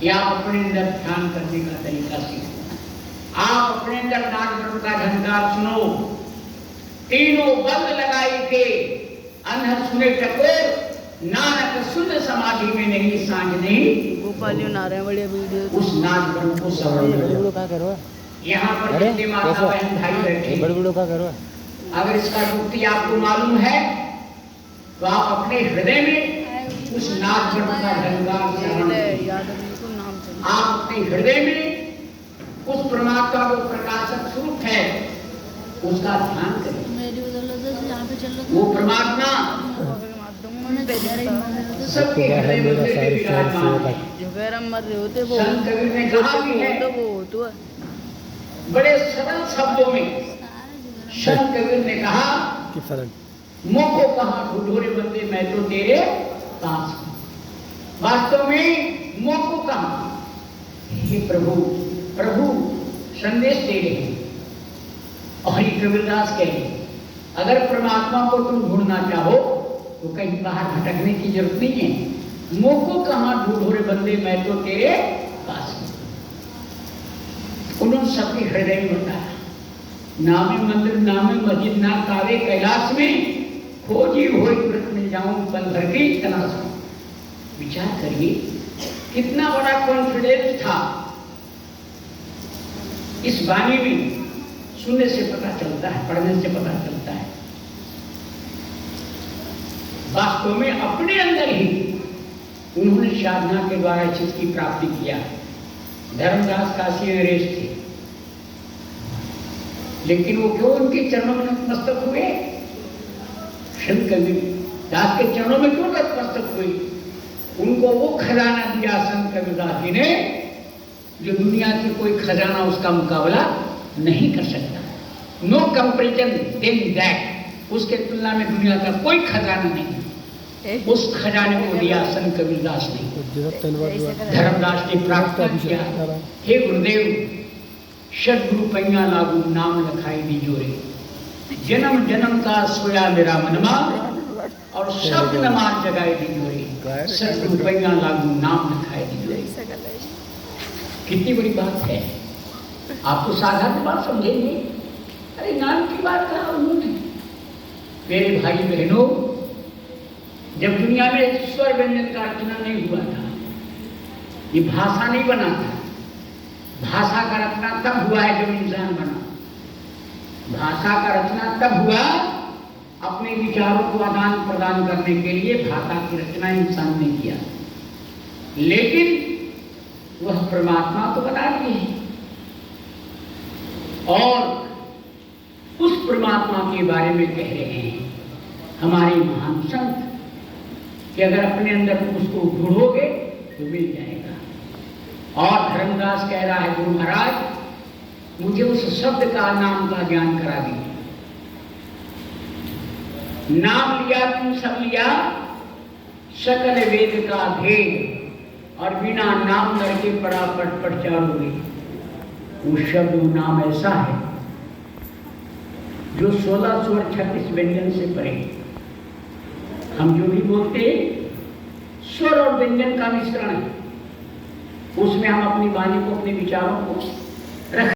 या आप अपने अंदर ध्यान करने का तरीका सीखो। आप अपने अंदर नाद ब्रह्म का झंकार सुनो। तीनों बंद लगाई के अनहद सुने टकोर नानक सुन समाधि में नहीं सांझ नहीं। गोपालियो नारायण बढ़िया वीडियो उस नाद ब्रह्म को समझ क्या करो यहाँ पर जितने माता बहन भाई बैठे बड़बड़ों का करो। अगर इसका युक्ति आपको मालूम है तो आप अपने हृदय में उस नाद ब्रह्म का झंकार श्रवण करें। आप अपने हृदय में उस परमात्मा को प्रकाशक स्वरूप है उसका ध्यान करें। वो परमात्मा सबके हृदय में विराजमान है। संत कबीर ने कहा भी है बड़े सरल शब्दों में। संत कबीर ने कहा मुझको कहाँ ढूंढो रे बंदे मैं तो तेरे पास हूं। वास्तव में मुझको कहाँ हे प्रभु प्रभु संदेश दे रहे हैं। और ये कबीरदास कहे अगर परमात्मा को तुम ढूंढना चाहो तो कहीं बाहर भटकने की जरूरत नहीं है। मुझको कहाँ ढूंढो रे बंदे मैं तो तेरे पास हूं। उन्होंने सबके हृदय में बताया नामे मंदिर नामे मस्जिद ना कावे कैलाश में खोजी होई व्रत में जाऊं पल भर की तलाश में। विचार करिए कितना बड़ा कॉन्फिडेंस था इस वाणी में। सुनने से पता चलता है पढ़ने से पता चलता है वास्तव में अपने अंदर ही उन्होंने साधना के द्वारा इस चीज की प्राप्ति किया। धर्मदास काशी नरेश थे लेकिन वो क्यों उनके चरणों में नतमस्तक हुए। संत कबीर दास के चरणों में क्यों नतमस्तक हुए। उनको वो खजाना दिया संत कबीरदास जी ने जो दुनिया की कोई खजाना उसका मुकाबला नहीं कर सकता। No comparison than that. उसके तुलना में दुनिया का कोई खजाना नहीं। उस खजाने को दिया संत कबीरदास ने। धर्मदास ने प्रार्थना किया हे गुरुदेव सदगुरु पैया लागू नाम लखाई दीजोरे। जन्म जन्म का सोया मेरा मनमा और शब्द नमाज जगाए दीजोरे। सदगुरु पैया लागू नाम लखाई दीजोरे। कितनी बड़ी बात है। आप तो साधारण बात समझेंगे। अरे नाम की बात कहा उन्होंने। मेरे भाई बहनों जब दुनिया में स्वर व्यंजन का रचना नहीं हुआ था ये भाषा नहीं बना था। भाषा का रचना तब हुआ है जब इंसान बना। भाषा का रचना तब हुआ अपने विचारों को आदान प्रदान करने के लिए भाषा की रचना इंसान ने किया। लेकिन वह परमात्मा तो बता दिए और उस परमात्मा के बारे में कह रहे हैं हमारे महान संत कि अगर अपने अंदर उसको ढूंढोगे तो मिल जाएगा। और धर्मदास कह रहा है गुरु महाराज मुझे उस शब्द का नाम का ज्ञान करा दीजिए। नाम लिया तुम सब लिया सकल वेद का भेद और बिना नाम करके पड़ा पट चारोगे। वो शब्द नाम ऐसा है जो 16 स्वर 36 व्यंजन से परे। हम जो भी बोलते स्वर और व्यंजन का मिश्रण है। उसमें हम अपनी वाणी को अपने विचारों को